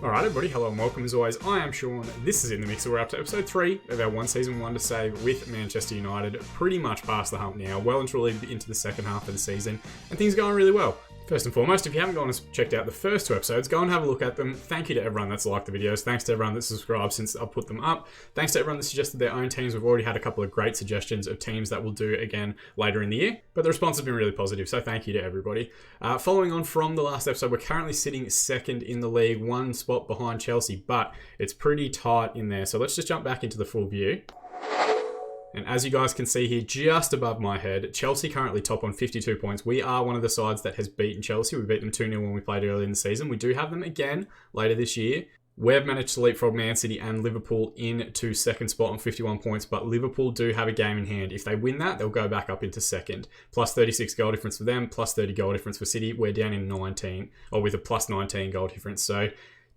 Alright everybody, hello and welcome as always. I am Sean, this is In The Mix, we're up to episode 3 of our one season wonder save with Manchester United. Pretty much past the hump now, well and truly into the second half of the season, and things are going really well. First and foremost, if you haven't gone and checked out the first 2 episodes, go and have a look at them. Thank you to everyone that's liked the videos. Thanks to everyone that's subscribed since I put them up. Thanks to everyone that suggested their own teams. We've already had a couple of great suggestions of teams that we'll do again later in the year. But the response has been really positive, so thank you to everybody. Following on from the last episode, we're currently sitting second in the league, 1 spot behind Chelsea, but it's pretty tight in there. So let's just jump back into the full view. And as you guys can see here, just above my head, Chelsea currently top on 52 points. We are one of the sides that has beaten Chelsea. We beat them 2-0 when we played early in the season. We do have them again later this year. We've managed to leapfrog Man City and Liverpool into second spot on 51 points, but Liverpool do have a game in hand. If they win that, they'll go back up into second. Plus 36 goal difference for them, plus 30 goal difference for City. We're down in 19, or with a plus 19 goal difference. So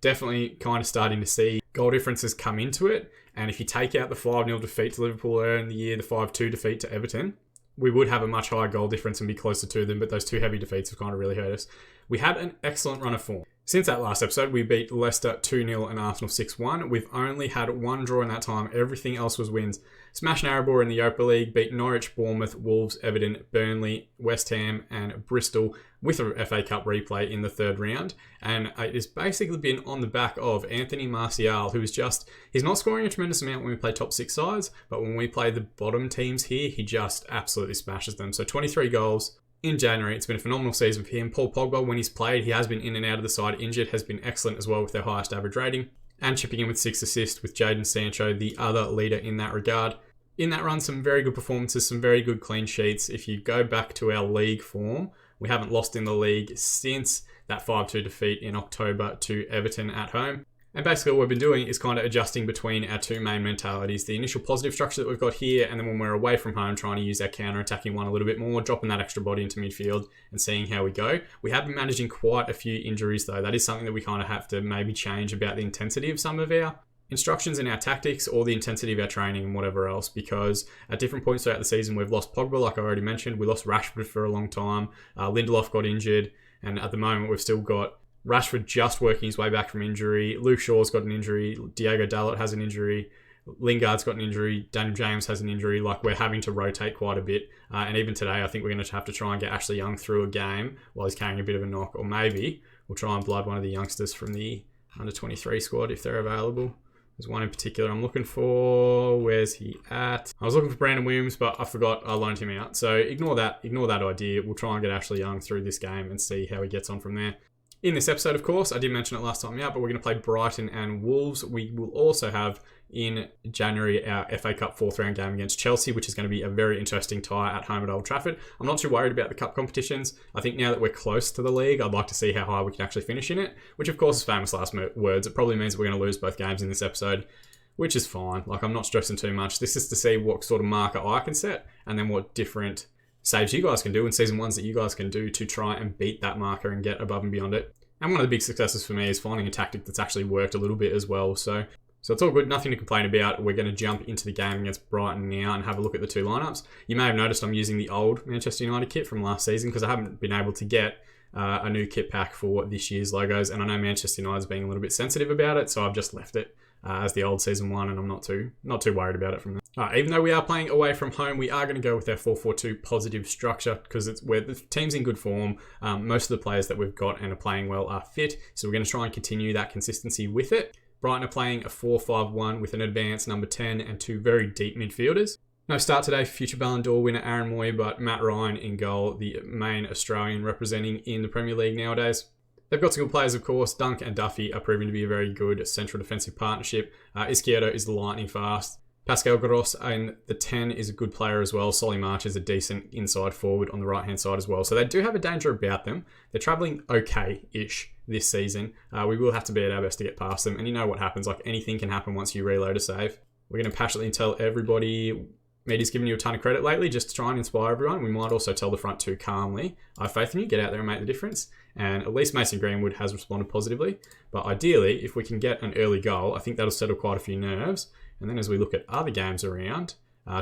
definitely kind of starting to see goal differences come into it. And if you take out the 5-0 defeat to Liverpool earlier in the year, the 5-2 defeat to Everton, we would have a much higher goal difference and be closer to them, but those 2 heavy defeats have kind of really hurt us. We had an excellent run of form. Since that last episode, we beat Leicester 2-0 and Arsenal 6-1. We've only had 1 draw in that time. Everything else was wins. Smashed Narrabor in the Europa League, beat Norwich, Bournemouth, Wolves, Everton, Burnley, West Ham and Bristol with a FA Cup replay in the 3rd round. And it has basically been on the back of Anthony Martial, who is just, he's not scoring a tremendous amount when we play top 6 sides, but when we play the bottom teams here, he just absolutely smashes them. So 23 goals. In January, it's been a phenomenal season for him. Paul Pogba, when he's played, he has been in and out of the side injured, has been excellent as well with their highest average rating, and chipping in with 6 assists with Jadon Sancho, the other leader in that regard. In that run, some very good performances, some very good clean sheets. If you go back to our league form, we haven't lost in the league since that 5-2 defeat in October to Everton at home. And basically what we've been doing is kind of adjusting between our 2 main mentalities, the initial positive structure that we've got here, and then when we're away from home, trying to use our counter-attacking one a little bit more, dropping that extra body into midfield and seeing how we go. We have been managing quite a few injuries though. That is something that we kind of have to maybe change about the intensity of some of our instructions in our tactics or the intensity of our training and whatever else, because at different points throughout the season, we've lost Pogba, like I already mentioned. We lost Rashford for a long time. Lindelof got injured, and at the moment we've still got Rashford just working his way back from injury. Luke Shaw's got an injury. Diego Dalot has an injury. Lingard's got an injury. Daniel James has an injury. Like, we're having to rotate quite a bit. And even today, I think we're going to have to try and get Ashley Young through a game while he's carrying a bit of a knock. Or maybe we'll try and blood one of the youngsters from the under-23 squad if they're available. There's one in particular I'm looking for. Where's he at? I was looking for Brandon Williams, but I forgot I loaned him out. So ignore that idea. We'll try and get Ashley Young through this game and see how he gets on from there. In this episode, of course, I did mention it last time out, but we're going to play Brighton and Wolves. We will also have in January our FA Cup 4th round game against Chelsea, which is going to be a very interesting tie at home at Old Trafford. I'm not too worried about the cup competitions. I think now that we're close to the league, I'd like to see how high we can actually finish in it, which of course is famous last words. It probably means we're going to lose both games in this episode, which is fine. Like, I'm not stressing too much. This is to see what sort of marker I can set and then what different saves you guys can do and season 1s that you guys can do to try and beat that marker and get above and beyond it. And one of the big successes for me is finding a tactic that's actually worked a little bit as well. So it's all good, nothing to complain about. We're going to jump into the game against Brighton now and have a look at the 2 lineups. You may have noticed I'm using the old Manchester United kit from last season because I haven't been able to get a new kit pack for this year's logos. And I know Manchester United's being a little bit sensitive about it, so I've just left it as the old season 1, and I'm not too worried about it from there. All right, even though we are playing away from home, we are going to go with our 4-4-2 positive structure because where the team's in good form. Most of the players that we've got and are playing well are fit, so we're going to try and continue that consistency with it. Brighton are playing a 4-5-1 with an advanced number 10 and 2 very deep midfielders. No start today for future Ballon d'Or winner Aaron Moy, but Matt Ryan in goal, the main Australian representing in the Premier League nowadays. They've got some good players, of course. Dunk and Duffy are proving to be a very good central defensive partnership. Izquierdo is lightning fast. Pascal Gross in the 10 is a good player as well. Solly March is a decent inside forward on the right-hand side as well. So they do have a danger about them. They're travelling okay-ish this season. We will have to be at our best to get past them. And you know what happens. Like, anything can happen once you reload a save. We're going to passionately tell everybody Meaty's given you a ton of credit lately just to try and inspire everyone. We might also tell the front 2 calmly, I have faith in you, get out there and make the difference. And at least Mason Greenwood has responded positively. But ideally, if we can get an early goal, I think that'll settle quite a few nerves. And then as we look at other games around,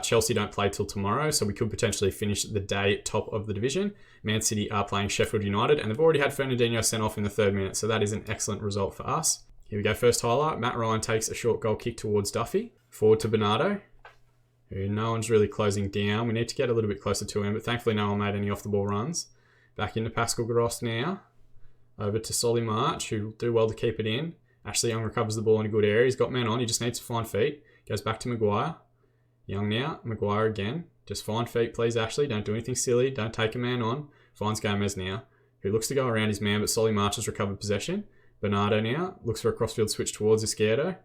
Chelsea don't play till tomorrow, so we could potentially finish the day top of the division. Man City are playing Sheffield United, and they've already had Fernandinho sent off in the 3rd minute, so that is an excellent result for us. Here we go, first highlight. Matt Ryan takes a short goal kick towards Duffy. Forward to Bernardo, who no one's really closing down. We need to get a little bit closer to him, but thankfully no one made any off-the-ball runs. Back into Pascal Gross now. Over to Solly March, who will do well to keep it in. Ashley Young recovers the ball in a good area. He's got men on. He just needs to find feet. Goes back to Maguire. Young now. Maguire again. Just find feet, please, Ashley. Don't do anything silly. Don't take a man on. Finds Gomez now, who looks to go around his man, but Solly March has recovered possession. Bernardo now looks for a crossfield switch towards Izquierdo.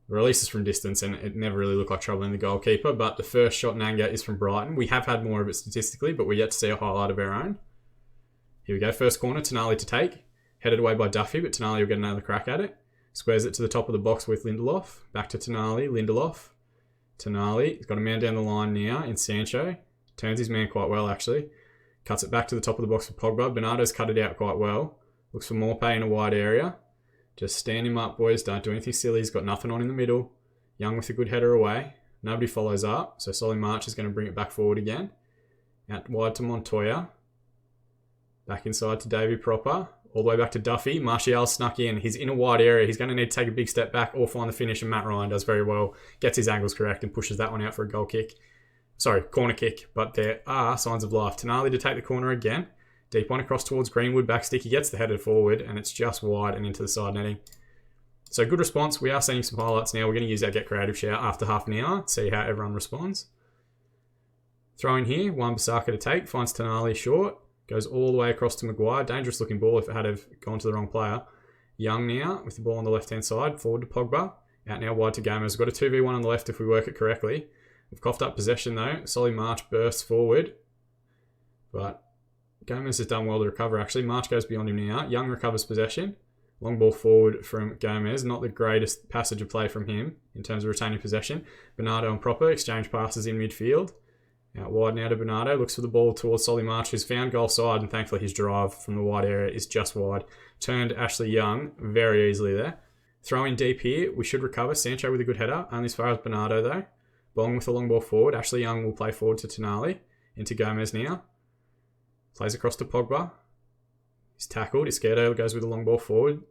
Releases from distance, and it never really looked like trouble in the goalkeeper, but the first shot in anger is from Brighton. We have had more of it statistically, but we're yet to see a highlight of our own. Here we go, first corner, Tonali to take. Headed away by Duffy, but Tonali will get another crack at it. Squares it to the top of the box with Lindelof. Back to Tonali, Lindelof. Tonali, he's got a man down the line now in Sancho. Turns his man quite well, actually. Cuts it back to the top of the box for Pogba. Bernardo's cut it out quite well. Looks for Morpay in a wide area. Just stand him up, boys. Don't do anything silly. He's got nothing on in the middle. Young with a good header away. Nobody follows up. So Solly March is going to bring it back forward again. Out wide to Montoya. Back inside to Davy Proper. All the way back to Duffy. Martial snuck in. He's in a wide area. He's going to need to take a big step back or find the finish. And Matt Ryan does very well. Gets his angles correct and pushes that one out for a goal kick. Sorry, corner kick. But there are signs of life. Tonali to take the corner again. Deep one across towards Greenwood, back stick. He gets the header forward, and it's just wide and into the side netting. So good response. We are seeing some highlights now. We're going to use our Get Creative shout after half an hour. See how everyone responds. Throw in here. Wan-Bissaka to take. Finds Tonali short. Goes all the way across to Maguire. Dangerous looking ball if it had have gone to the wrong player. Young now with the ball on the left-hand side. Forward to Pogba. Out now wide to Gomez. We've got a 2v1 on the left if we work it correctly. We've coughed up possession though. Solly March bursts forward. But Gomez has done well to recover, actually. March goes beyond him now. Young recovers possession. Long ball forward from Gomez. Not the greatest passage of play from him in terms of retaining possession. Bernardo and Proper exchange passes in midfield. Out wide now to Bernardo. Looks for the ball towards Solly March, who's found goal side, and thankfully his drive from the wide area is just wide. Turned Ashley Young very easily there. Throw in deep here. We should recover. Sancho with a good header. Only as far as Bernardo, though. Bong with a long ball forward. Ashley Young will play forward to Tonali. Into Gomez now. Plays across to Pogba. He's tackled. Izquierdo goes with a long ball forward.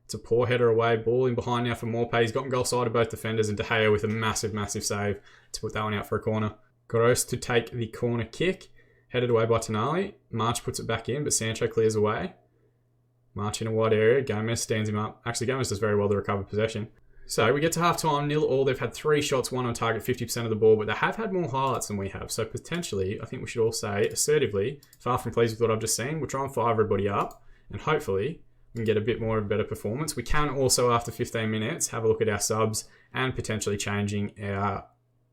It's a poor header away. Ball in behind now for Morpay. He's gotten goal side of both defenders, and De Gea with a massive, massive save to put that one out for a corner. Gross to take the corner kick. Headed away by Tonali. March puts it back in, but Sancho clears away. March in a wide area. Gomez stands him up. Actually, Gomez does very well to recover possession. So we get to half-time, 0-0. They've had 3 shots, 1 on target, 50% of the ball, but they have had more highlights than we have. So potentially, I think we should all say, assertively, far from pleased with what I've just seen. We'll try and fire everybody up, and hopefully we can get a bit more of a better performance. We can also, after 15 minutes, have a look at our subs and potentially changing our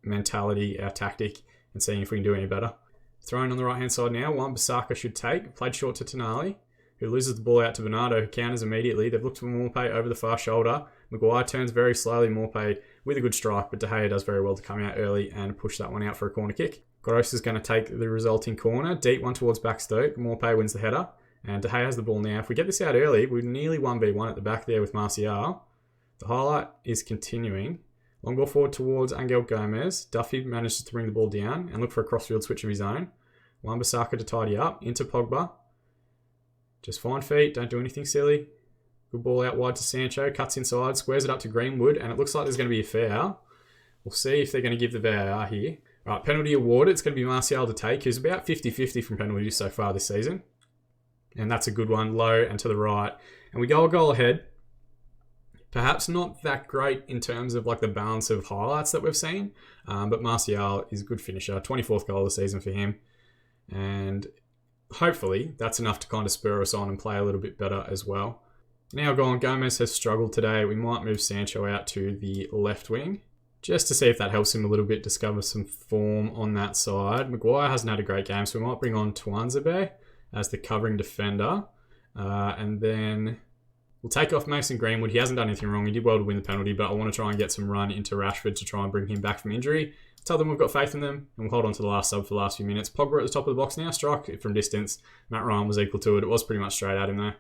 mentality, our tactic, and seeing if we can do any better. Throwing on the right-hand side now, Wan-Bissaka should take. Played short to Tonali, who loses the ball out to Bernardo, who counters immediately. They've looked for Morpay over the far shoulder. Maguire turns very slowly. Morpay with a good strike, but De Gea does very well to come out early and push that one out for a corner kick. Gross is going to take the resulting corner. Deep one towards Backstoke. Morpay wins the header, and De Gea has the ball now. If we get this out early, we're nearly 1v1 at the back there with Martial. The highlight is continuing. Long ball forward towards Angel Gomez. Duffy manages to bring the ball down and look for a crossfield switch of his own. Wan-Bissaka to tidy up. Into Pogba. Just find feet. Don't do anything silly. Good ball out wide to Sancho. Cuts inside. Squares it up to Greenwood. And it looks like there's going to be a foul. We'll see if they're going to give the VAR here. All right, penalty awarded. It's going to be Martial to take. He's about 50-50 from penalties so far this season. And that's a good one. Low and to the right. And we go a goal ahead. Perhaps not that great in terms of like the balance of highlights that we've seen. But Martial is a good finisher. 24th goal of the season for him. And hopefully that's enough to kind of spur us on and play a little bit better as well. Now Gomez has struggled today. We might move Sancho out to the left wing just to see if that helps him a little bit, discover some form on that side. Maguire hasn't had a great game, so we might bring on Tuanzebe as the covering defender. And then we'll take off Mason Greenwood. He hasn't done anything wrong. He did well to win the penalty, but I want to try and get some run into Rashford to try and bring him back from injury. Tell them we've got faith in them, and we'll hold on to the last sub for the last few minutes. Pogba at the top of the box now. Strike from distance. Matt Ryan was equal to it. It was pretty much straight at him though.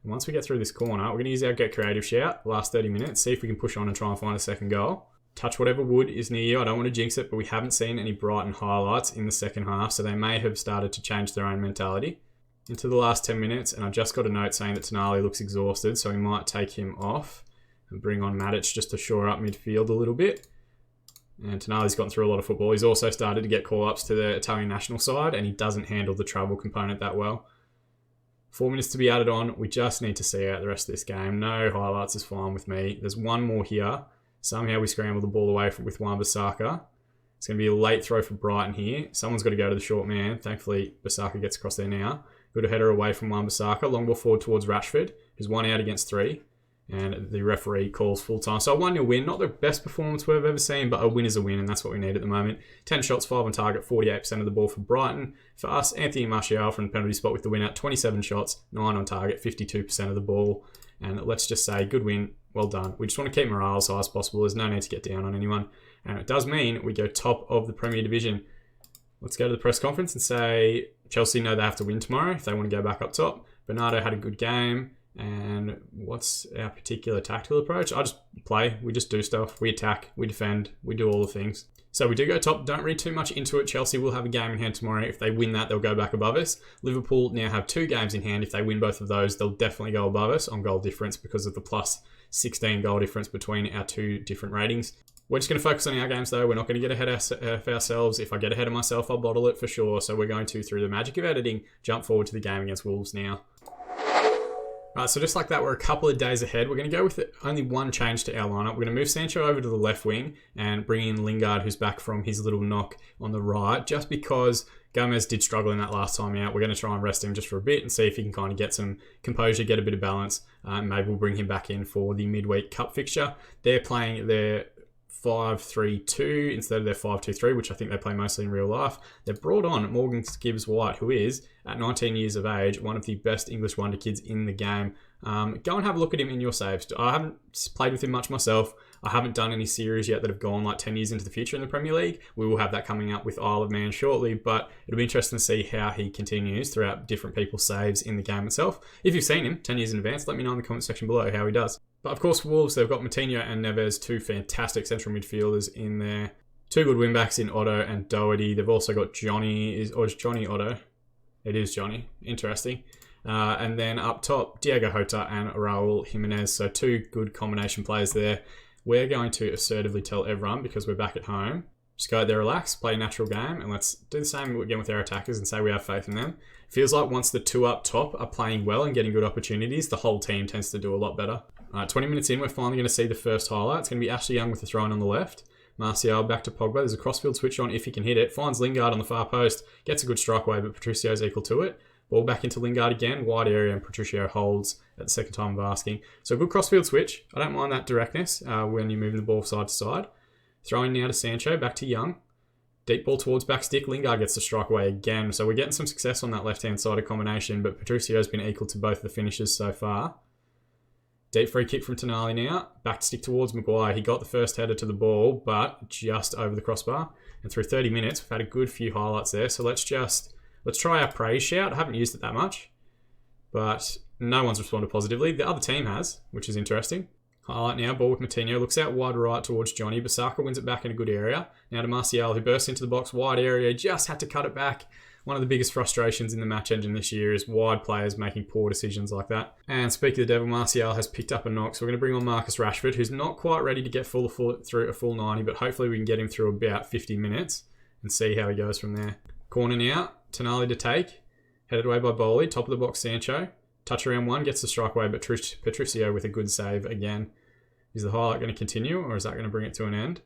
And once we get through this corner, we're going to use our Get Creative shout the last 30 minutes, see if we can push on and try and find a second goal. Touch whatever wood is near you. I don't want to jinx it, but we haven't seen any Brighton highlights in the second half, so they may have started to change their own mentality. Into the last 10 minutes, and I've just got a note saying that Tonali looks exhausted, so we might take him off and bring on Matic just to shore up midfield a little bit. And Tonali's gotten through a lot of football. He's also started to get call-ups to the Italian national side, and he doesn't handle the travel component that well. 4 minutes to be added on. We just need to see out the rest of this game. No highlights is fine with me. There's one more here. Somehow we scramble the ball away with Wan-Bissaka. It's going to be a late throw for Brighton here. Someone's got to go to the short man. Thankfully, Bissaka gets across there now. Good header away from Wan-Bissaka. Long ball forward towards Rashford, who's 1 out against 3. And the referee calls full time. So a 1-0 win. Not the best performance we've ever seen, but a win is a win, and that's what we need at the moment. 10 shots, 5 on target, 48% of the ball for Brighton. For us, Anthony Martial from the penalty spot with the winner. 27 shots, 9 on target, 52% of the ball. And let's just say, good win, well done. We just want to keep morale as high as possible. There's no need to get down on anyone. And it does mean we go top of the Premier Division. Let's go to the press conference and say Chelsea know they have to win tomorrow if they want to go back up top. Bernardo had a good game. And what's our particular tactical approach? I just play. We just do stuff. We attack. We defend. We do all the things. So we do go top. Don't read too much into it. Chelsea will have a game in hand tomorrow. If they win that, they'll go back above us. Liverpool now have 2 games in hand. If they win both of those, they'll definitely go above us on goal difference because of the plus 16 goal difference between our 2 different ratings. We're just going to focus on our games though. We're not going to get ahead of ourselves. If I get ahead of myself, I'll bottle it for sure. So we're going to, through the magic of editing, jump forward to the game against Wolves now. Right, so just like that, we're a couple of days ahead. We're going to go with only one change to our lineup. We're going to move Sancho over to the left wing and bring in Lingard, who's back from his little knock on the right, just because Gomez did struggle in that last time out. We're going to try and rest him just for a bit and see if he can kind of get some composure, get a bit of balance. Maybe we'll bring him back in for the midweek cup fixture. They're playing their 5-3-2 instead of their 5-2-3, which I think they play mostly in real life. They've brought on Morgan Gibbs-White, who is, at 19 years of age, one of the best English wonder kids in the game. Go and have a look at him in your saves. I haven't played with him much myself. I haven't done any series yet that have gone like 10 years into the future in the Premier League. We will have that coming up with Isle of Man shortly, but it'll be interesting to see how he continues throughout different people's saves in the game itself. If you've seen him 10 years in advance, let me know in the comment section below how he does. But of course, Wolves, they've got Moutinho and Neves, 2 fantastic central midfielders in there. 2 good wing-backs in Otto and Doherty. They've also got Johnny. Is Johnny Otto? It is Johnny. Interesting. And then up top, Diego Jota and Raul Jimenez. So 2 good combination players there. We're going to assertively tell everyone, because we're back at home, just go out there, relax, play a natural game, and let's do the same again with our attackers and say we have faith in them. Feels like once the 2 up top are playing well and getting good opportunities, the whole team tends to do a lot better. All right, 20 minutes in, we're finally going to see the first highlight. It's going to be Ashley Young with the throw-in on the left. Martial back to Pogba. There's a crossfield switch on if he can hit it. Finds Lingard on the far post. Gets a good strike away, but Patricio's equal to it. Ball back into Lingard again. Wide area, and Patricio holds at the second time of asking. So a good crossfield switch. I don't mind that directness when you're moving the ball side to side. Throwing now to Sancho. Back to Young. Deep ball towards back stick. Lingard gets the strike away again. So we're getting some success on that left-hand sided combination, but Patricio's been equal to both the finishes so far. Deep free kick from Tonali now. Back to stick towards Maguire. He got the first header to the ball, but just over the crossbar. And through 30 minutes, we've had a good few highlights there. So let's try our praise shout. I haven't used it that much, but no one's responded positively. The other team has, which is interesting. Highlight now, ball with Moutinho. Looks out wide right towards Johnny. Bissaka wins it back in a good area. Now to Martial, who bursts into the box. Wide area, just had to cut it back. One of the biggest frustrations in the match engine this year is wide players making poor decisions like that. And speak of the devil, Martial has picked up a knock. So we're going to bring on Marcus Rashford, who's not quite ready to get through a full 90, but hopefully we can get him through about 50 minutes and see how he goes from there. Corner now, Tonali to take. Headed away by Bowley. Top of the box, Sancho. Touch around 1, gets the strike away, but Patricio with a good save again. Is the highlight going to continue, or is that going to bring it to an end?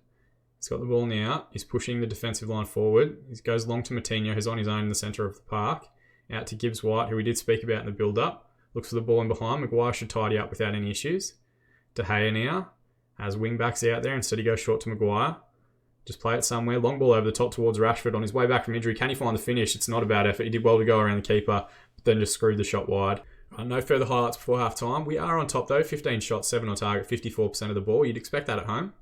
He's got the ball now. He's pushing the defensive line forward. He goes long to Moutinho, who's on his own in the centre of the park. Out to Gibbs-White, who we did speak about in the build-up. Looks for the ball in behind. Maguire should tidy up without any issues. De Gea now has wing-backs out there. Instead he goes short to Maguire. Just play it somewhere. Long ball over the top towards Rashford on his way back from injury. Can he find the finish? It's not a bad effort. He did well to go around the keeper, but then just screwed the shot wide. No further highlights before half-time. We are on top though. 15 shots, 7 on target, 54% of the ball. You'd expect that at home.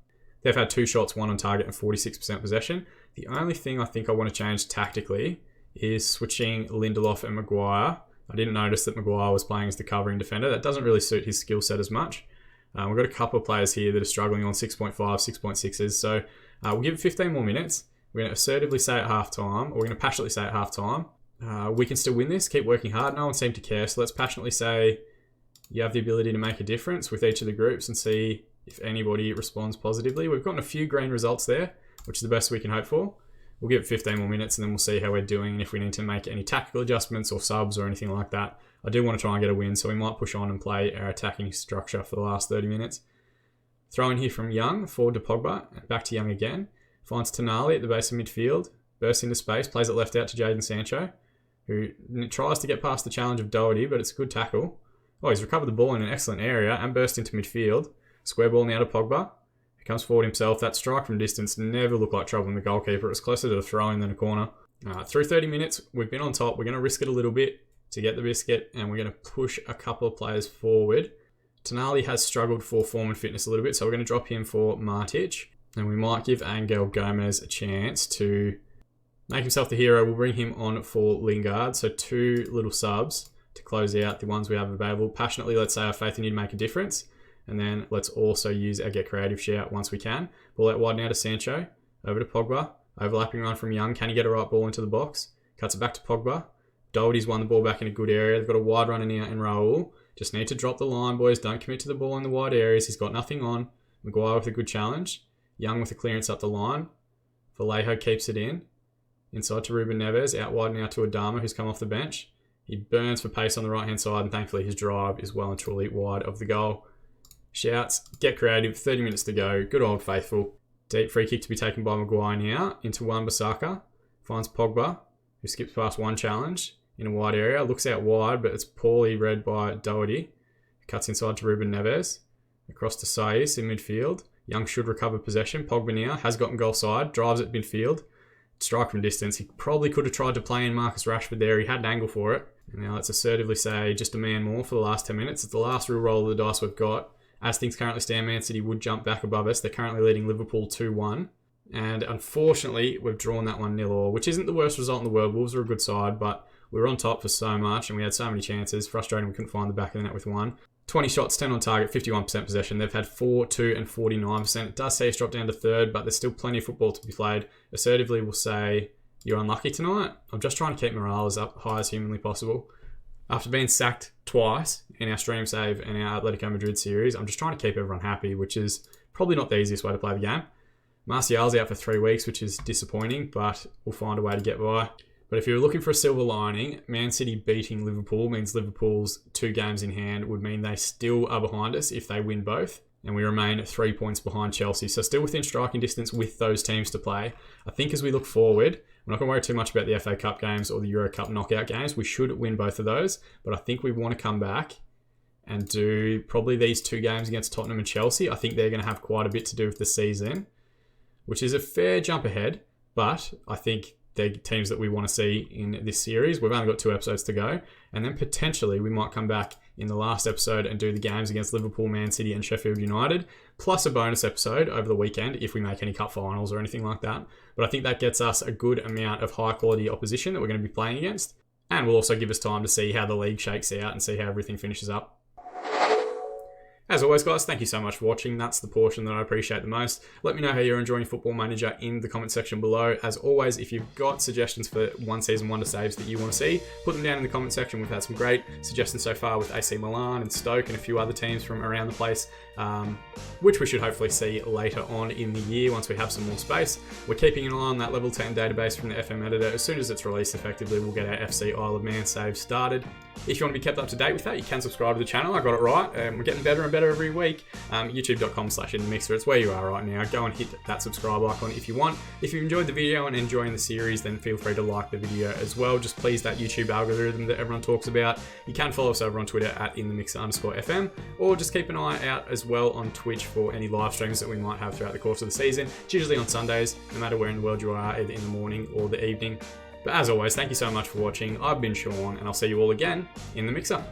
They've had 2 shots, 1 on target, and 46% possession. The only thing I think I want to change tactically is switching Lindelof and Maguire. I didn't notice that Maguire was playing as the covering defender. That doesn't really suit his skill set as much. We've got a couple of players here that are struggling on 6.5, 6.6s. So we'll give it 15 more minutes. We're going to assertively say at half-time, or we're going to passionately say at half-time, we can still win this, keep working hard. No one seemed to care. So let's passionately say you have the ability to make a difference with each of the groups and see if anybody responds positively. We've gotten a few green results there, which is the best we can hope for. We'll give it 15 more minutes and then we'll see how we're doing and if we need to make any tactical adjustments or subs or anything like that. I do want to try and get a win, so we might push on and play our attacking structure for the last 30 minutes. Throw in here from Young, forward to Pogba, back to Young again. Finds Tonali at the base of midfield, bursts into space, plays it left out to Jadon Sancho, who tries to get past the challenge of Doherty, but it's a good tackle. Oh, he's recovered the ball in an excellent area and burst into midfield. Square ball now to Pogba. He comes forward himself. That strike from distance never looked like trouble in the goalkeeper. It was closer to a throw-in than a corner. Through 30 minutes, we've been on top. We're going to risk it a little bit to get the biscuit, and we're going to push a couple of players forward. Tonali has struggled for form and fitness a little bit, so we're going to drop him for Matic. And we might give Angel Gomez a chance to make himself the hero. We'll bring him on for Lingard. So 2 little subs to close out the ones we have available. Passionately, let's say our faith in you to make a difference. And then let's also use our get creative shout once we can. Ball out wide now to Sancho. Over to Pogba. Overlapping run from Young. Can he get a right ball into the box? Cuts it back to Pogba. Doherty's won the ball back in a good area. They've got a wide runner now in Raul. Just need to drop the line, boys. Don't commit to the ball in the wide areas. He's got nothing on. Maguire with a good challenge. Young with a clearance up the line. Vallejo keeps it in. Inside to Ruben Neves. Out wide now to Adama, who's come off the bench. He burns for pace on the right-hand side, and thankfully his drive is well and truly wide of the goal. Shouts, get creative, 30 minutes to go. Good old faithful. Deep free kick to be taken by Maguire now. Into Wan-Bissaka. Finds Pogba, who skips past one challenge in a wide area. Looks out wide, but it's poorly read by Doherty. Cuts inside to Ruben Neves. Across to Saiz in midfield. Young should recover possession. Pogba now has gotten goal side. Drives at midfield. Strike from distance. He probably could have tried to play in Marcus Rashford there. He had an angle for it. And now let's assertively say just a man more for the last 10 minutes. It's the last real roll of the dice we've got. As things currently stand, Man City would jump back above us. They're currently leading Liverpool 2-1. And unfortunately, we've drawn that one 0-0, which isn't the worst result in the world. Wolves are a good side, but we were on top for so much and we had so many chances. Frustrating we couldn't find the back of the net with one. 20 shots, 10 on target, 51% possession. They've had 4, 2 and 49%. It does say it's dropped down to third, but there's still plenty of football to be played. Assertively, we'll say you're unlucky tonight. I'm just trying to keep morale as up high as humanly possible. After being sacked twice in our stream save and our Atletico Madrid series, I'm just trying to keep everyone happy, which is probably not the easiest way to play the game. Martial's out for 3 weeks, which is disappointing, but we'll find a way to get by. But if you're looking for a silver lining, Man City beating Liverpool means Liverpool's 2 games in hand would mean they still are behind us if they win both. And we remain 3 points behind Chelsea. So still within striking distance with those teams to play. I think as we look forward, we're not going to worry too much about the FA Cup games or the Euro Cup knockout games. We should win both of those. But I think we want to come back and do probably these 2 games against Tottenham and Chelsea. I think they're going to have quite a bit to do with the season, which is a fair jump ahead. But I think they're teams that we want to see in this series. We've only got 2 episodes to go. And then potentially we might come back in the last episode and do the games against Liverpool, Man City and Sheffield United, plus a bonus episode over the weekend if we make any cup finals or anything like that. But I think that gets us a good amount of high quality opposition that we're going to be playing against. And will also give us time to see how the league shakes out and see how everything finishes up. As always, guys, thank you so much for watching. That's the portion that I appreciate the most. Let me know how you're enjoying Football Manager in the comment section below. As always, if you've got suggestions for one season wonder saves that you want to see, put them down in the comment section. We've had some great suggestions so far with AC Milan and Stoke and a few other teams from around the place, which we should hopefully see later on in the year once we have some more space. We're keeping an eye on that level 10 database from the FM editor. As soon as it's released effectively, we'll get our FC Isle of Man save started. If you want to be kept up to date with that, you can subscribe to the channel. I got it right. We're getting better and better every week. YouTube.com/InTheMixer. It's where you are right now. Go and hit that subscribe icon if you want. If you enjoyed the video and enjoying the series, then feel free to like the video as well. Just please that YouTube algorithm that everyone talks about. You can follow us over on Twitter at InTheMixer_FM, or just keep an eye out as well on Twitch for any live streams that we might have throughout the course of the season. It's usually on Sundays, no matter where in the world you are, either in the morning or the evening. But as always, thank you so much for watching. I've been Sean, and I'll see you all again in the mixer.